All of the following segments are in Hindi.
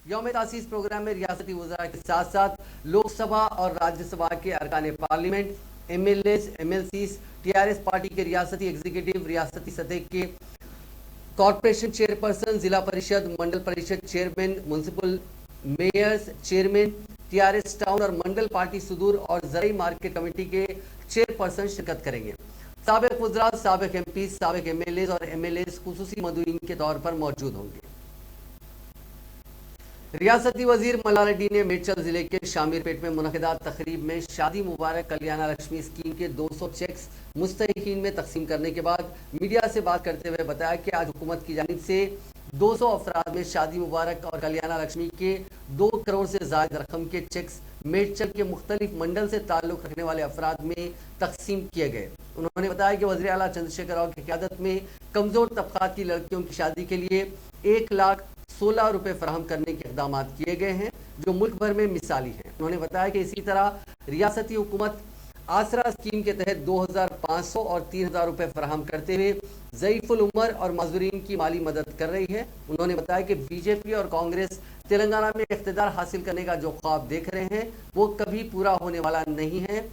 यौम तासीस प्रोग्राम में रियासती वज़रा के साथ साथ लोकसभा और राज्यसभा के अरकान parliament, MLAs, MLCs, TRS party के रियासती एग्जीक्यूटिव, रियासती सतह के कॉरपोरेशन चेयरपर्सन, जिला Parishad, Mandal Parishad chairman, municipal mayors, chairman, TRS town और मंडल पार्टी सुदूर और जरई मार्केट कमेटी के चेयरपर्सन शिरकत करेंगे। साबिक वज़रा, साबिक MP, साबिक MLAs और MLAs खुसूसी मदुईन के तौर पर मौजूद होंगे। रियासती वजीर मल्ला रेड्डी ने मेडचल जिले के शामीरपेट में मुनक़िदा तकरीब में शादी मुबारक कल्याण लक्ष्मी स्कीम के 200 चेक्स मुस्तहिकीन में तकसीम करने के बाद मीडिया से बात करते हुए बताया कि आज हुकूमत की जानिब से 200 अफराद में शादी मुबारक और कल्याण लक्ष्मी के 2 करोड़ से ज़ायद रकम के चेक्स मेडचल के मुख्तलिफ मंडल से ताल्लुक़ रखने वाले अफराद में तकसीम किए गए। उन्होंने बताया कि वज़ीर आला चंद्रशेखर राव की क़यादत में कमज़ोर तबक़ात की लड़कियों की शादी के लिए 1,16,000 रुपये फराहम करने के इक़दाम किए गए हैं, जो मुल्क भर में मिसाली हैं। उन्होंने बताया कि इसी तरह रियासती हुकूमत आसरा स्कीम के तहत 2,500 और 3,000 रुपये फराहम करते हुए ज़ईफ़ुल उमर और माज़ूरीन की माली मदद कर रही है। उन्होंने बताया कि BJP और कांग्रेस तेलंगाना में इक़्तिदार हासिल करने का जो ख्वाब देख रहे हैं वो कभी पूरा होने वाला नहीं है।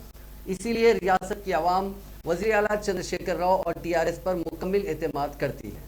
इसीलिए रियासत की आवाम वज़ीर आला चंद्रशेखर राव और TRS पर मुकम्मल एतमाद करती है।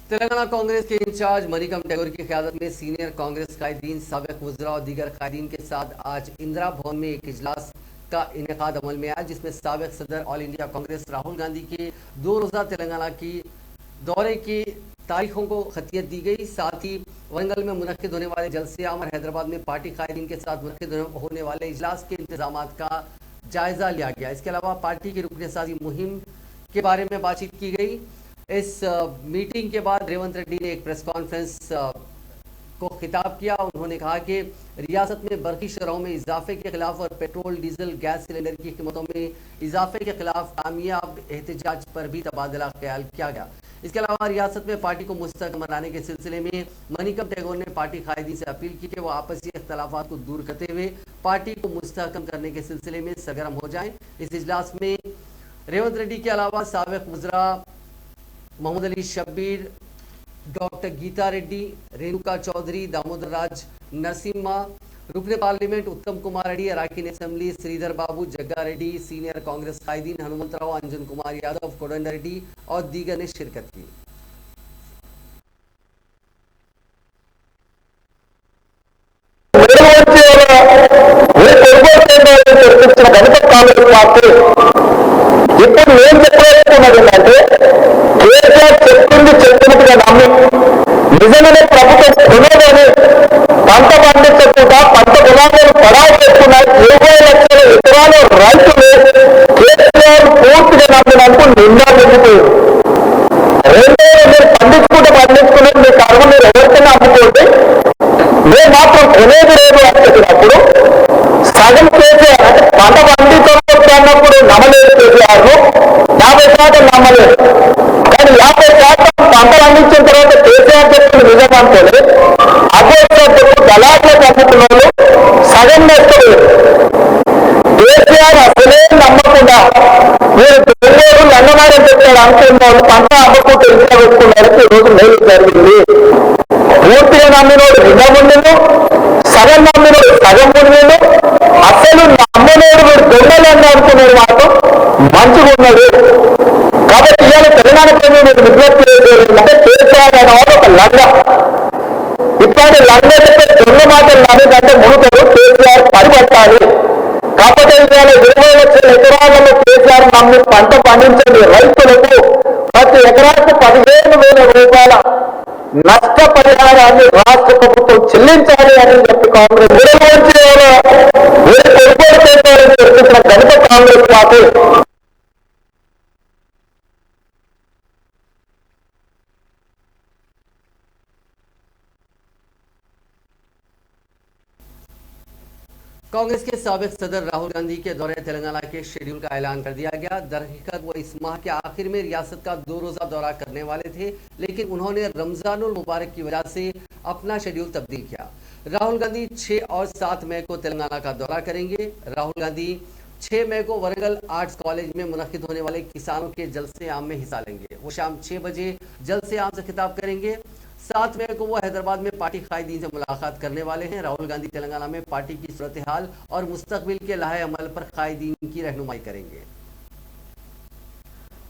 तेलंगाना कांग्रेस के इंचार्ज मनिकम टैगोर की क़यादत में सीनियर कांग्रेस कायदीन, साबिक वज़रा और दीगर कायदीन के साथ आज इंदिरा भवन में एक इजलास का इनेकाद अमल में आया, जिसमें साबिक सदर ऑल इंडिया कांग्रेस राहुल गांधी के 2 रोज़ा तेलंगाना की दौरे की तारीखों को खतियत दी गई। साथ ही वरंगल में मुनक्किद होने वाले जलसे आम और हैदराबाद में पार्टी कायदीन के साथ मुनक्किद होने वाले इजलास के इंतजाम का जायजा लिया गया। इसके अलावा पार्टी की रुकन साजी मुहिम के बारे में बातचीत की गई। इस मीटिंग के बाद रेवंत रेड्डी ने एक प्रेस कॉन्फ्रेंस को खिताब किया। उन्होंने कहा कि रियासत में बरकी शरहों में इजाफे के खिलाफ और पेट्रोल, डीजल, गैस सिलेंडर की कीमतों में इजाफे के खिलाफ कामयाब एहतजाज पर भी तबादला ख्याल किया गया। इसके अलावा रियासत में पार्टी को मुस्तहकम बनाने के सिलसिले में मनिकम टैगोर ने पार्टी कायदीन से अपील की कि वो आपसी इख्तलाफात को दूर करते हुए पार्टी को मुस्तहकम करने के सिलसिले में सरगर्म हो जाएं। इस इजलास में रेवंत रेड्डी के अलावा साबिक वज़रा मोहम्मद अली शब्बीर, डॉक्टर गीता रेड्डी, रेणुका चौधरी, दामोदर राज नरसिम्हा, रुकने पार्लियामेंट उत्तम कुमार रेड्डी, अराकीन असेंबली श्रीधर बाबू, जग्गा रेड्डी, सीनियर कांग्रेस कायदीन हनुमंतराव, अंजन कुमार यादव, कोडंड रेड्डी और दीगर ने शिरकत की। ఇప్పుడు నేను చెప్పేస్తున్నది ఏంటంటే కేసీఆర్ చెప్తుంది చెప్పినట్టుగా నమ్మి నిజంగానే ప్రభుత్వం కొనేదని పంట పండించకుండా పంట పొలాలను పడావు చేస్తున్నాయి. 20 లక్షల ఎకరాల రైతులు కేసీఆర్ పూర్తిగా నమ్మినందుకు నిండా నిండిపోయింది. మీరు పండించుకుంటే మీ కరువు మీరు ఎవరికైనా అమ్ముకోండి, మేము మాత్రం కొనేది లేదు అని చెప్పినప్పుడు సగం కేసీఆర్ పంట పండించ నమ్మలేదు. కానీ 50% పంటలు అందించిన తర్వాత కేసీఆర్ చెప్పిన నిజం అనుకోలేదు. అదే దళారులకు అమ్ముకున్న వాళ్ళు సగం నష్టపోయారు. కేసీఆర్ అసలే నమ్మకుండా మీరు దొంగలు లంగమారని చెప్తాడు అనుకున్న వాళ్ళు పంట అమ్మకుంటూ ఇంట్లో పెట్టుకున్నారని ఈరోజు మేలు జరిగింది. పూర్తిగా నమ్మినోడు నిజముండేను, సగం నమ్మినోడు సగం ఉండేను, అసలు నమ్మనోడు మీరు దొంగలు అనుకున్నాడు మాత్రం మంచిగా ఉన్నాడు. కాబట్టి ఇవాళ తెలంగాణ ప్రజలు మీరు విజ్ఞప్తి చేసేది కేసీఆర్ అనే వాడు ఒక లంగ. ఇట్లాంటి లంగ చెప్పే దొంగ మాటలు నమ్మేదంటే మునుకలు కేసీఆర్ పరిపట్టాలి. కాకపోతే ఇవాళ 20 లక్షల ఎకరాలలో కేసీఆర్ నమ్మి పంట పండించండి రైతులకు ప్రతి ఎకరాకు 15,000 రూపాయల నష్టపరిహారాన్ని రాష్ట్ర ప్రభుత్వం చెల్లించాలి అని చెప్పి కాంగ్రెస్ చెప్తున్న గణిత కాంగ్రెస్ పార్టీ कांग्रेस के साबिक सदर राहुल गांधी के दौरे तेलंगाना के शेड्यूल का ऐलान कर दिया गया। दरहकीकत वो इस माह के आखिर में रियासत का 2 रोजा दौरा करने वाले थे, लेकिन उन्होंने रमजानुल मुबारक की वजह से अपना शेड्यूल तब्दील किया। राहुल गांधी 6 और 7 मई को तेलंगाना का दौरा करेंगे। राहुल गांधी 6 मई को वरंगल आर्ट्स कॉलेज में मुनक्किद होने वाले किसानों के जलसे आम में हिस्सा लेंगे। वो शाम 6 बजे जलसे आम से खिताब करेंगे। 7 मई को वो हैदराबाद में पार्टी कायदीन से मुलाकात करने वाले हैं। राहुल गांधी तेलंगाना में पार्टी की सूरत हाल और मुस्तकबिल के लाहे अमल पर कायदीन की रहनुमाई करेंगे।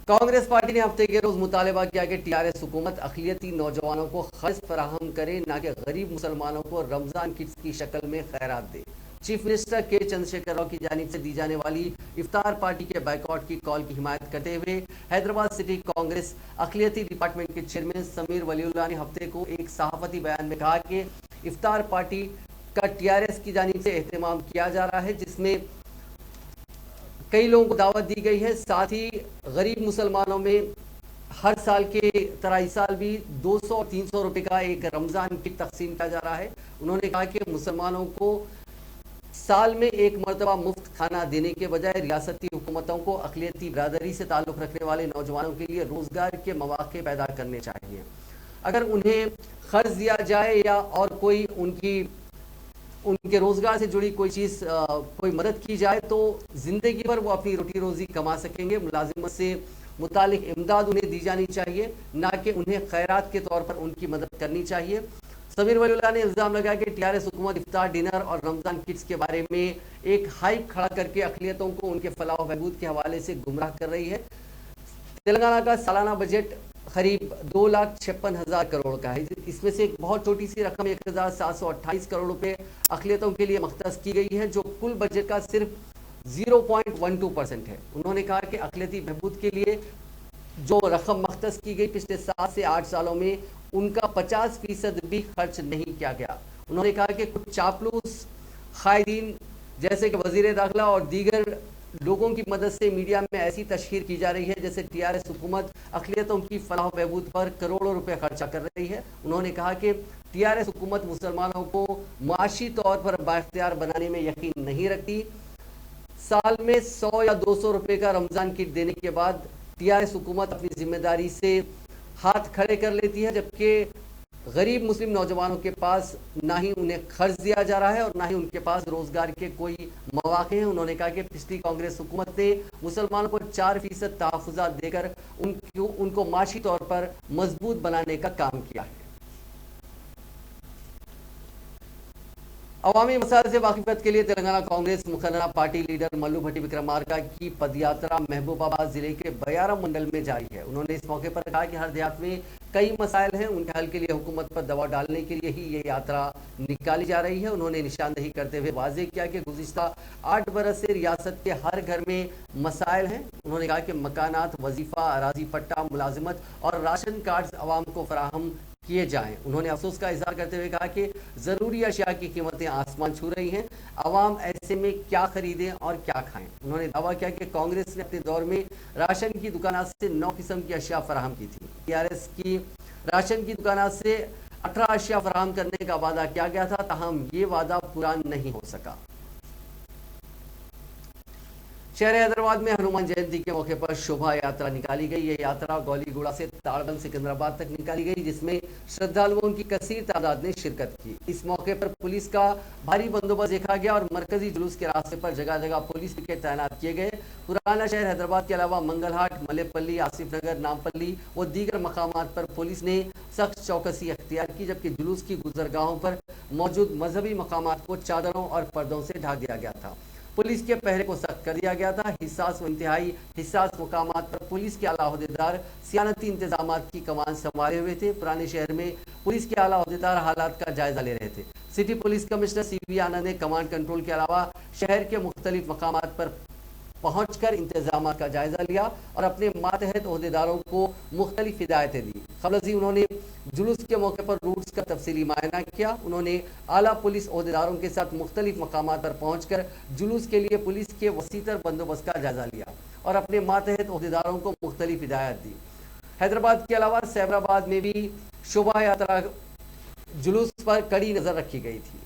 कांग्रेस पार्टी ने हफ्ते के रोज मुतालबा किया कि टीआरएस हुकूमत अक़लियती नौजवानों को खर्च फराहम करे, न कि गरीब मुसलमानों को रमजान किट्स की शक्ल में खैरात दे। चीफ मिनिस्टर के चंद्रशेखर राव की जानिब से दी जाने वाली इफ्तार पार्टी के बाइकआउट की कॉल की हिमायत करते हुए हैदराबाद सिटी कांग्रेस अक़लियती डिपार्टमेंट के चेयरमैन समीर वलीउल्लाह ने हफ्ते को एक सहाफ़ती बयान में कहा कि इफ्तार पार्टी का टीआरएस की जानिब से एहतमाम किया जा रहा है, जिसमें कई लोगों को दावत दी गई है। साथ ही गरीब मुसलमानों में हर साल के तरह इस साल भी 200 और 300 रुपये का एक रमज़ान किट तकसीम किया जा रहा है। उन्होंने कहा कि मुसलमानों को साल में एक मरतबा मुफ्त खाना देने के बजाय रियासती हुकूमतों को अक़लियती बिरादरी से ताल्लुक़ रखने वाले नौजवानों के लिए रोज़गार के मौक़े पैदा करने चाहिए। अगर उन्हें ख़र्च दिया जाए या और कोई उनके रोज़गार से जुड़ी कोई चीज़ कोई मदद की जाए तो ज़िंदगी भर वो अपनी रोटी रोज़ी कमा सकेंगे। मुलाजिमत से मुतालिक इमदाद उन्हें दी जानी चाहिए, ना कि उन्हें खैरात के तौर पर उनकी मदद करनी चाहिए। समीर वलीउल्लाह ने इल्ज़ाम लगाया कि टीआरएस हुकूमत इफ्तार डिनर और रमज़ान किट्स के बारे में एक हाइप खड़ा करके अक़लियतों को उनके फलाह बहबूद के हवाले से गुमराह कर रही है। तेलंगाना का सालाना बजट करीब 2,56,000 करोड़ का है। इसमें से एक बहुत छोटी सी रकम 1,728 करोड़ रुपए अक़लियतों के लिए मख्तस की गई है, जो कुल बजट का सिर्फ 0.12% है। उन्होंने कहा कि अक़लियती बहबूद के लिए जो रकम मख्तस की गई पिछले 7 से 8 सालों में उनका 50% भी खर्च नहीं किया गया। उन्होंने कहा कि कुछ चापलूस कायदीन जैसे कि वज़ीर दाखिला और दीगर लोगों की मदद से मीडिया में ऐसी तशहीर की जा रही है जैसे टीआरएस हुकूमत अक़लियतों की फलाह बहबूद पर करोड़ों रुपए खर्चा कर रही है। उन्होंने कहा कि टीआरएस हुकूमत मुसलमानों को माशी तौर पर बाइख्तियार बनाने में यकीन नहीं रखती। साल में 100 या 200 रुपए का रमज़ान किट देने के बाद टीआरएस हुकूमत अपनी जिम्मेदारी से हाथ खड़े कर लेती है, जबकि गरीब मुस्लिम नौजवानों के पास ना ही उन्हें खर्च दिया जा रहा है और ना ही उनके पास रोजगार के कोई मौके हैं। उन्होंने कहा कि पिछली कांग्रेस हुकूमत ने मुसलमानों को 4% तहफ़्फ़ुज़ात देकर उनको माशी तौर पर मजबूत बनाने का काम किया है। अवामी मसाइल से वाकिफियत के लिए तेलंगाना कांग्रेस मुखर्ररा पार्टी लीडर मल्लू भट्टी विक्रमार्का की पदयात्रा महबूबाबाद जिले के बयारा मंडल में जारी है। उन्होंने इस मौके पर कहा कि हर देहात में कई मसाइल हैं, उनके हल के लिए हुकूमत पर दबाव डालने के लिए ही ये यात्रा निकाली जा रही है। उन्होंने निशानदेही करते हुए वाज़ेह किया कि गुज़िश्ता 8 बरस से रियासत के हर घर में मसाइल हैं। उन्होंने कहा कि मकानात, वजीफ़ा, अराजी पट्टा, मुलाजिमत और राशन कार्ड आवाम को फराहम किए जाएं। उन्होंने अफसोस का इजहार करते हुए कहा कि ज़रूरी अशिया की कीमतें आसमान छू रही हैं, आवाम ऐसे में क्या खरीदें और क्या खाएं। उन्होंने दावा किया कि कांग्रेस ने अपने दौर में राशन की दुकानात से 9 किस्म की अशिया फराहम की थी। टीआरएस की राशन की दुकानात से 18 अशिया फराहम करने का वादा किया गया था, ताहम ये वादा पूरा नहीं हो सका। शहर हैदराबाद में हनुमान जयंती के मौके पर शोभा यात्रा निकाली गई। ये यात्रा गौलीगुड़ा से ताड़बंद सिकंदराबाद तक निकाली गई, जिसमें श्रद्धालुओं की कसीर तादाद ने शिरकत की। इस मौके पर पुलिस का भारी बंदोबस्त देखा गया और मरकजी जुलूस के रास्ते पर जगह जगह पुलिस पिकेट तैनात किए गए। पुराना शहर हैदराबाद के अलावा मंगलहाट, मलेपल्ली, आसिफ नगर, नामपल्ली व दीगर मकामात पर पुलिस ने सख्त चौकसी अख्तियार की, जबकि जुलूस की गुजरगाहों पर मौजूद मजहबी मकामात को चादरों और पर्दों से ढक दिया गया था। पुलिस के पहरे को सख्त कर दिया गया था। हिस्सास व इंतहाई हिस्सास मुकामात पर पुलिस के आला अहदेदार सियानती इंतजाम की कमान संभाले हुए थे। पुराने शहर में पुलिस के आला अहदेदार हालात का जायजा ले रहे थे। सिटी पुलिस कमिश्नर सीवी आनंद ने कमांड कंट्रोल के अलावा शहर के मुख्तलिफ मकामात पर पहुंचकर इंतजाम का जायजा लिया और अपने मातहत अहदेदारों को मुख्तलिफ हिदायतें दी। खबरजी उन्होंने जुलूस के मौके पर रूट्स का तफसीली मायना किया। उन्होंने आला पुलिस अहदेदारों के साथ मुख्तलिफ मकामात पर पहुंचकर जुलूस के लिए पुलिस के वसीतर बंदोबस्त का जायजा लिया और अपने मातहत अहदेदारों को मुख्तलिफ हिदायत दी। हैदराबाद के अलावा सैबराबाद में भी शोभा यात्रा जुलूस पर कड़ी नजर रखी गई थी।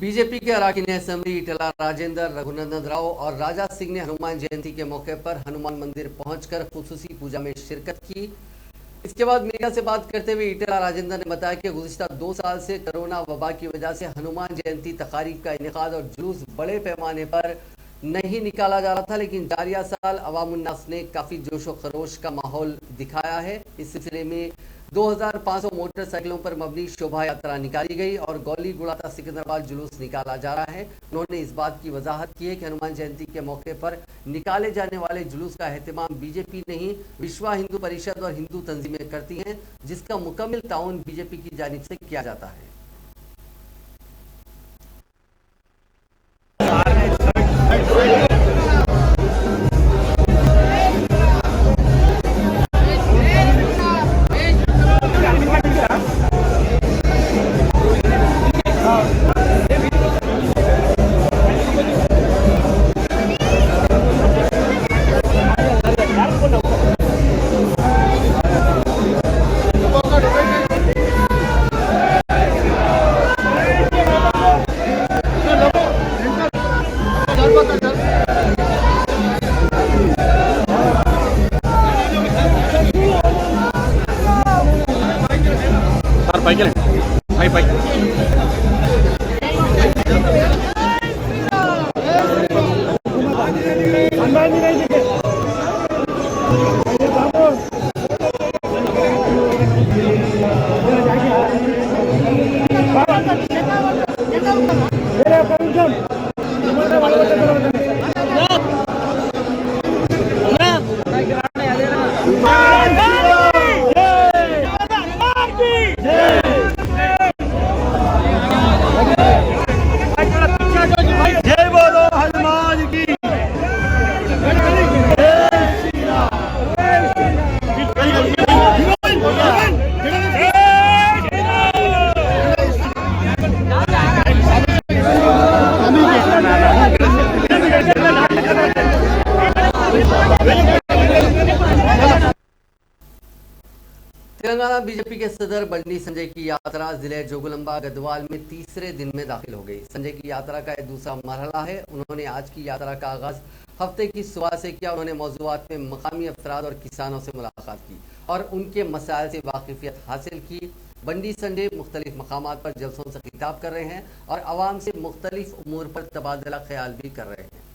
बीजेपी के अराकीन असेंबली इटला राजेंद्र रघुनंदन राव और राजा सिंह ने हनुमान जयंती के मौके पर हनुमान मंदिर पहुंचकर खुसूसी पूजा में शिरकत की। इसके बाद मीडिया से बात करते हुए इटला राजेंद्र ने बताया कि गुज़िश्ता 2 साल से कोरोना वबा की वजह से हनुमान जयंती तकारीब का इनेकाद और जुलूस बड़े पैमाने पर नहीं निकाला जा रहा था, लेकिन जारिया साल अवामुन्नास ने काफ़ी जोशो खरोश का माहौल दिखाया है। इस सिलसिले में 2500 मोटरसाइकिलों पर मबनी शोभा यात्रा निकाली गई और गौली गुड़ाता सिकंदराबाद जुलूस निकाला जा रहा है। उन्होंने इस बात की वजाहत की है कि हनुमान जयंती के मौके पर निकाले जाने वाले जुलूस का एहतमाम बीजेपी नहीं विश्व हिंदू परिषद और हिंदू तंजीमें करती हैं, जिसका मुकम्मल ताउन बीजेपी की जानिब से किया जाता है। तेलंगाना बीजेपी के सदर बंडी संजय की यात्रा जिले जोगुलंबा गढ़वाल में तीसरे दिन में दाखिल हो गई। संजय की यात्रा का यह दूसरा मरहला है। उन्होंने आज की यात्रा का आगाज हफ्ते की सुबह से किया। उन्होंने मौजूआत में मकामी अफराद और किसानों से मुलाकात की और उनके मसाइल से वाकिफियत हासिल की। बंडी संजय मुख्तलिफ मकामात पर जलसों से खिताब कर रहे हैं और आवाम से मुख्तलिफ उमूर पर तबादला ख्याल भी कर रहे हैं।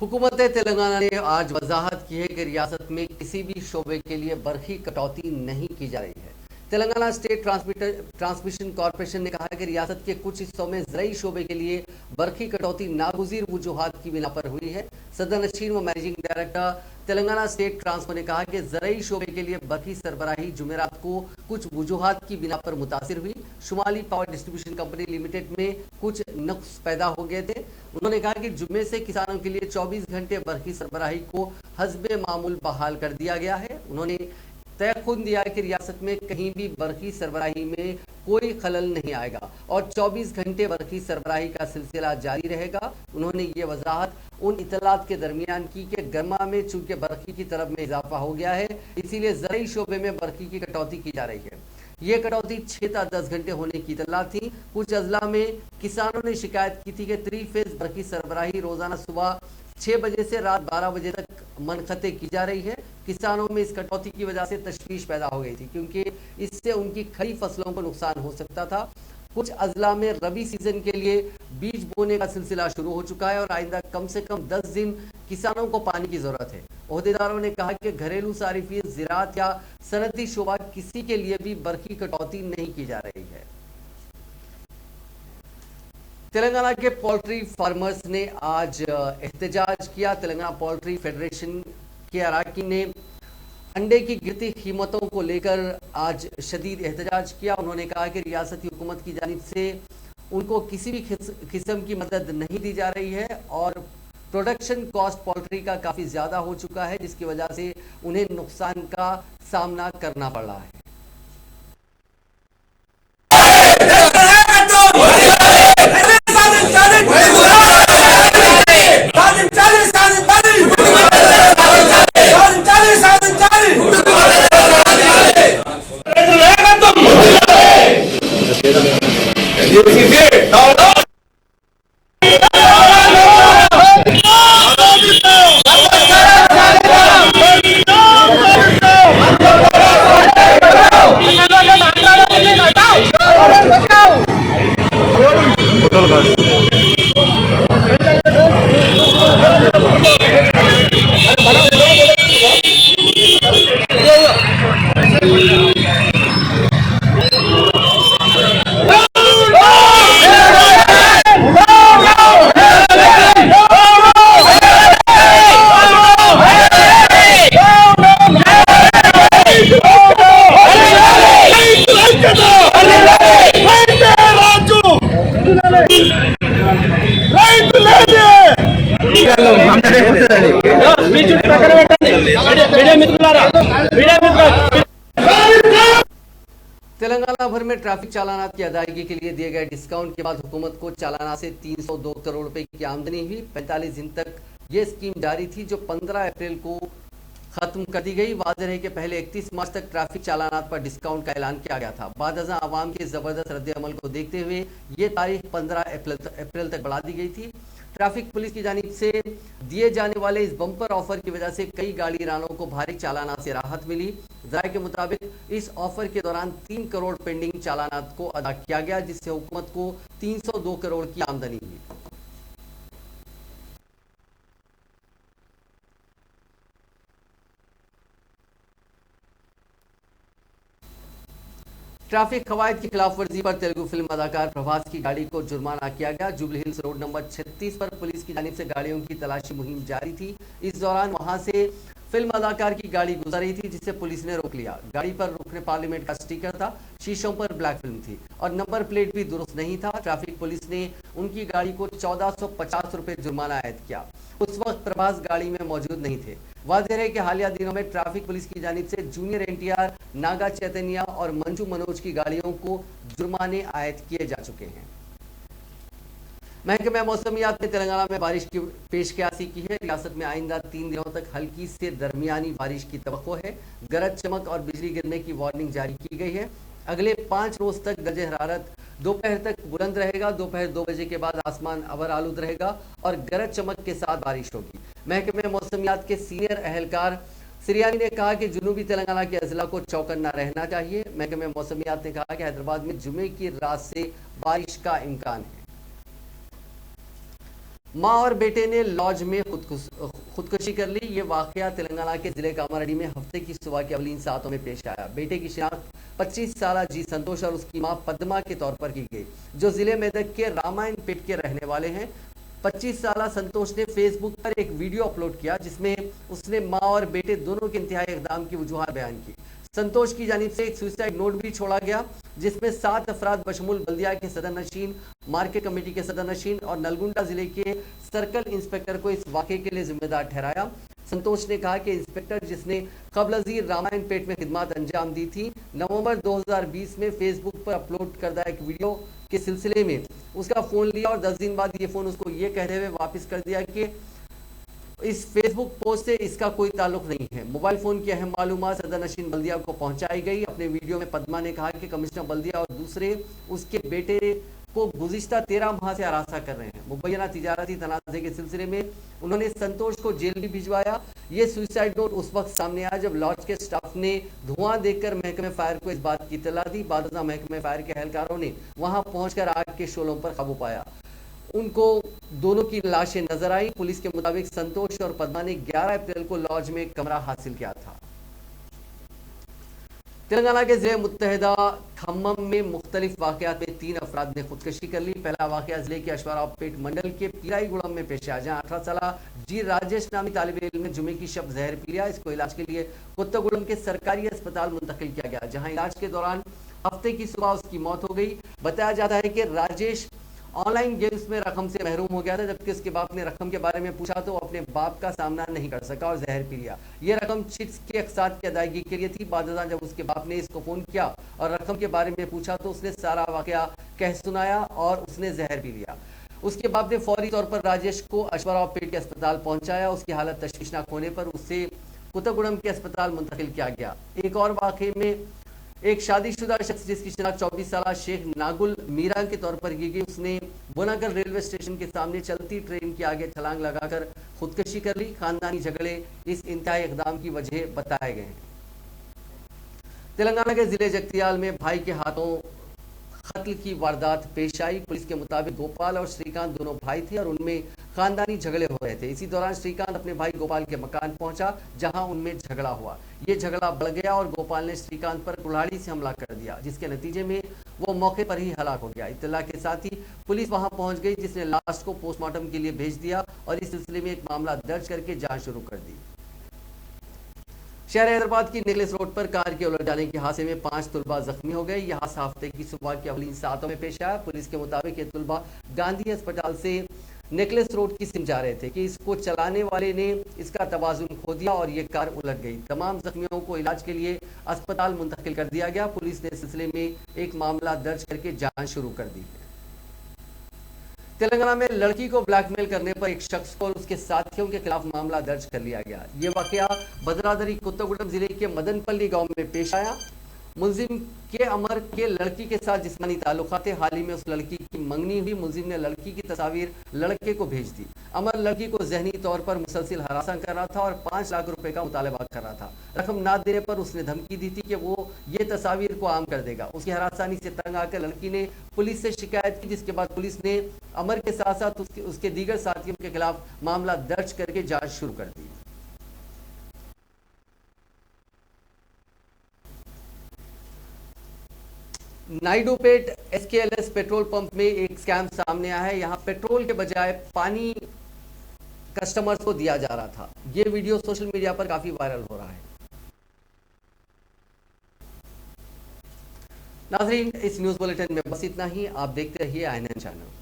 हुकूमत तेलंगाना ने आज वजाहत की है कि रियासत में किसी भी शोबे के लिए बरखी कटौती नहीं की जा रही है। तेलंगाना स्टेट ट्रांसमिशन कॉरपोरेशन ने कहा है कि रियासत के कुछ हिस्सों में ज़रई शोबे के लिए बरखी कटौती नागुज़ीर वजूहात की बिना पर हुई है। सदर नशीन व managing director Telangana state Transco ने कहा कि ज़रई शोबे के लिए बरखी सरबराही जुमेरात को कुछ वजूहात की बिना पर मुतासिर हुई। शुमाली पावर डिस्ट्रीब्यूशन कंपनी लिमिटेड में कुछ नक्स पैदा हो गए थे। उन्होंने कहा कि जुम्मे से किसानों के लिए 24 घंटे बरखी सरबराही को हस्बे मामूल बहाल कर दिया गया है। उन्होंने तयखुन दिया कि रियासत में कहीं भी बरखी सरबराही में कोई खलल नहीं आएगा और 24 घंटे बरखी सरबराही का सिलसिला जारी रहेगा। उन्होंने ये वजाहत उन इतलात के दरमियान की कि गर्मा में चूंकि बरखी की तरफ में इजाफा हो गया है, इसीलिए ज़रई शोबे में बरखी की कटौती की जा रही है। ये कटौती 6 से 10 घंटे होने की इतला थी। कुछ अजला में किसानों ने शिकायत की थी कि 3 फेज बरखी सरबराही रोजाना सुबह 6 बजे से रात 12 बजे तक मनखते की जा रही है। किसानों में इस कटौती की वजह से तशवीश पैदा हो गई थी क्योंकि इससे उनकी खड़ी फसलों को नुकसान हो सकता था। कुछ अजला में रबी सीजन के लिए बीज बोने का सिलसिला शुरू हो चुका है और आइंदा कम से कम 10 दिन किसानों को पानी की जरूरत है। ओहदेदारों ने कहा कि घरेलू सारिफी, ज़राअत या सनती शोबा किसी के लिए भी बरखी कटौती नहीं की जा रही है। तेलंगाना के पोल्ट्री फार्मर्स ने आज एहतजाज किया। तेलंगाना पोल्ट्री फेडरेशन के अरकान ने अंडे की गिरती कीमतों को लेकर आज शदीद एहतजाज किया। उन्होंने कहा कि रियासती हुकूमत की जानिब से उनको किसी भी किस्म की मदद नहीं दी जा रही है और प्रोडक्शन कॉस्ट पोल्ट्री का काफ़ी ज़्यादा हो चुका है, जिसकी वजह से उन्हें नुकसान का सामना करना पड़ रहा है। तेलंगाना भर में ट्रैफिक चालानात की अदायगी के लिए दिए गए डिस्काउंट के बाद हुकूमत को चालाना से 302 करोड़ रुपए की आमदनी हुई। 45 दिन तक ये स्कीम जारी थी जो 15 अप्रैल को खत्म कर दी गई। वाज़ेह है कि पहले 31 मार्च तक ट्रैफिक चालानात पर डिस्काउंट का ऐलान किया गया था। बाद अज़ां आवाम के ज़बरदस्त रद्द-ए-अमल को देखते हुए ये तारीख 15 अप्रैल तक बढ़ा दी गई थी। ट्रैफिक पुलिस की जानिब से दिए जाने वाले इस बम्पर ऑफर की वजह से कई गाड़ी रानों को भारी चालाना से राहत मिली। ज़राए के मुताबिक इस ऑफर के दौरान 3 करोड़ पेंडिंग चालानात को अदा किया गया, जिससे हुकूमत को 302 करोड़ की आमदनी हुई। ट्रैफिक कवायद की खिलाफ वर्जी पर तेलुगु फिल्म अदाकार प्रभास की गाड़ी को जुर्माना किया गया। जुबली हिल्स रोड नंबर 36 पर पुलिस की जानिब से गाड़ियों की तलाशी मुहिम जारी थी। इस दौरान वहां से फिल्म अदाकार की गाड़ी गुजर रही थी, जिसे पुलिस ने रोक लिया। गाड़ी पर रुकने पार्लियामेंट का स्टिकर था, शीशों पर ब्लैक फिल्म थी और नंबर प्लेट भी दुरुस्त नहीं था। ट्रैफिक पुलिस ने उनकी गाड़ी को 1450 रुपए जुर्माना आयद किया। उस वक्त प्रभास गाड़ी में मौजूद नहीं थे। वाज़ेह है कि हालिया दिनों में ट्रैफिक पुलिस की जानिब से जूनियर एनटीआर, नागा चैतन्य और मंजू मनोज की गाड़ियों को जुर्माने आयद किए जा चुके हैं। महकमे मौसमियात ने तेलंगाना में बारिश की पेशकयासी की है। रियासत में आइंदा 3 दिनों तक हल्की से दरमियानी बारिश की तवक्को है। गरज, चमक और बिजली गिरने की वार्निंग जारी की गई है। अगले 5 रोज तक दर्जे हरारत दोपहर तक बुलंद रहेगा। दोपहर 2 बजे के बाद आसमान अबर आलूद रहेगा और गरज चमक के साथ बारिश होगी। महकमे मौसमियात के सीनियर अहलकार सिरियानी ने कहा कि जुनूबी तेलंगाना के अजला को चौकन्ना रहना चाहिए। महकमे मौसमियात ने कहा कि हैदराबाद में जुमे की रात से बारिश का इम्कान है। मां और बेटे ने लॉज में खुदकुशी कर ली। ये वाकया तेलंगाना के जिले कामारेड्डी में हफ्ते की सुबह के अवलीन सातों में पेश आया। बेटे की शिनाख्त 25 साल जी संतोष और उसकी मां पद्मा के तौर पर की गई, जो जिले मेदक के रामायण पेट के रहने वाले हैं। 25 साल संतोष ने फेसबुक पर एक वीडियो अपलोड किया जिसमें उसने मां और बेटे दोनों के इंतहाई इकदाम की वजूहत बयान की। संतोष की जानिब से एक सुसाइड नोट भी छोड़ा गया जिसमें 7 अफराद बशमूल बल्दिया के सदर नशीन, मार्केट कमेटी के सदर नशीन और नलगुंडा जिले के सर्कल इंस्पेक्टर को इस वाक़े के लिए जिम्मेदार ठहराया। संतोष ने कहा कि इंस्पेक्टर जिसने कबल अज़ीर रामायण पेट में खिदमत अंजाम दी थी, नवंबर 2020 में फेसबुक पर अपलोड करदा एक वीडियो के सिलसिले में उसका फ़ोन लिया और 10 दिन बाद ये फ़ोन उसको ये कहते हुए वापस कर दिया कि इस फेसबुक पोस्ट से इसका कोई ताल्लुक नहीं है। मोबाइल फोन की अहम मालूमात सदर नशीन बल्दिया को पहुंचाई गई। अपने वीडियो में पद्मा ने कहा कि कमिश्नर बल्दिया और दूसरे उसके बेटे को गुज़िश्ता 13 माह से हरासा कर रहे हैं। मुबैना तिजारती तनाज़े के सिलसिले में उन्होंने संतोष को जेल भी भिजवाया। ये सुसाइड नोट उस वक्त सामने आया जब लॉज के स्टाफ ने धुआं देखकर महकमे फायर को इस बात की इत्तला दी। बाद महकमे फायर के एहलकारों ने वहां पहुंचकर आग के शोलों पर काबू पाया। उनको दोनों की लाशें नजर आई। पुलिस के मुताबिक संतोष और पद्मा ने 11 अप्रैल को लॉज में कमरा हासिल किया था। तेलंगाना के जिले मुत्तहिदा खम्मम में मुख्तलिफ वाकयात में 3 अफराद ने खुदकशी कर ली। पहला वाकया जिले के अश्वारावपेट मंडल के पीराईगुड़म में पेश आया, जहां 18 साल जी राजेश नामी तालिब इल्म ने जुमे की शब जहर पी लिया। इसको इलाज के लिए कोत्तागुड़म के सरकारी अस्पताल मुंतकिल किया गया, जहां इलाज के दौरान हफ्ते की सुबह उसकी मौत हो गई। बताया जाता है कि राजेश ऑनलाइन गेम्स में रकम से महरूम हो गया था, जबकि उसके बाप ने रकम के बारे में पूछा तो अपने बाप का सामना नहीं कर सका और जहर पी लिया। ये रकम चिट्स के अक़सात की अदायगी के लिए थी। बाद जब उसके बाप ने इसको फ़ोन किया और रकम के बारे में पूछा तो उसने सारा वाकया कह सुनाया और उसने जहर पी लिया। उसके बाप ने फौरी तौर पर राजेश को अश्वारावपेट के अस्पताल पहुंचाया। उसकी हालत तशवीशनाक होने पर उसे कोत्तागुड़म के अस्पताल मुंतकिल किया गया। एक और वाक़े में एक शादीशुदा शख्स जिसकी शिनाख्त 24 साल शेख नागुल मीरा के तौर पर की गई, उसने बुनागर रेलवे स्टेशन के सामने चलती ट्रेन के आगे छलांग लगाकर खुदकशी कर ली। खानदानी झगड़े इस इंतहाई इक़दाम की वजह बताए गए हैं। तेलंगाना के जिले जगतियाल में भाई के हाथों कत्ल की वारदात पेश आई। पुलिस के मुताबिक गोपाल और श्रीकांत दोनों भाई थे और उनमें खानदानी झगड़े हो रहे थे। इसी दौरान श्रीकांत अपने भाई गोपाल के मकान पहुंचा, जहां उनमें झगड़ा हुआ। ये झगड़ा बढ़ गया और गोपाल ने श्रीकांत पर कुल्हाड़ी से हमला कर दिया, जिसके नतीजे में वो मौके पर ही हलाक हो गया। इत्तला के साथ ही पुलिस वहां पहुंच गई, जिसने लाश को पोस्टमार्टम के लिए भेज दिया और इस सिलसिले में एक मामला दर्ज करके जाँच शुरू कर दी। शहर हैदराबाद की नेकलेस रोड पर कार के उलट जाने के हादसे में 5 तुलबा जख्मी हो गए। यह हादसा हफ्ते की सुबह के अवलीन सातों में पेश आया। पुलिस के मुताबिक ये तुलबा गांधी अस्पताल से नेकलेस रोड की सिम जा रहे थे कि इसको चलाने वाले ने इसका तवाजुन खो दिया और ये कार उलट गई। तमाम जख्मियों को इलाज के लिए अस्पताल मुंतकिल कर दिया गया। पुलिस ने इस सिलसिले में एक मामला दर्ज करके जाँच शुरू कर दी। तेलंगाना में लड़की को ब्लैकमेल करने पर एक शख्स को और उसके साथियों के खिलाफ मामला दर्ज कर लिया गया। ये वाकया भद्रादरी कोत्तागुड़म जिले के मदनपल्ली गांव में पेश आया। मुलजिम के अमर के लड़की के साथ जिस्मानी ताल्लुकात थे। हाल ही में उस लड़की की मंगनी हुई। मुलजिम ने लड़की की तस्वीर लड़के को भेज दी। अमर लड़की को जहनी तौर पर मुसलसिल हरासा कर रहा था और 5 लाख रुपए का मुतालबा कर रहा था। रकम ना देने पर उसने धमकी दी थी कि वो ये तस्वीर को आम कर देगा। उसकी हरासानी से तंग आकर लड़की ने पुलिस से शिकायत की, जिसके बाद पुलिस ने अमर के साथ साथ उसके दीगर साथियों के खिलाफ मामला दर्ज करके जाँच शुरू कर दी। नायडूपेट एसकेएलएस पेट्रोल पंप में एक स्कैम सामने आया है। यहां पेट्रोल के बजाय पानी कस्टमर्स को दिया जा रहा था। यह वीडियो सोशल मीडिया पर काफी वायरल हो रहा है। नाज़रीन, इस न्यूज बुलेटिन में बस इतना ही। आप देखते रहिए INN चैनल।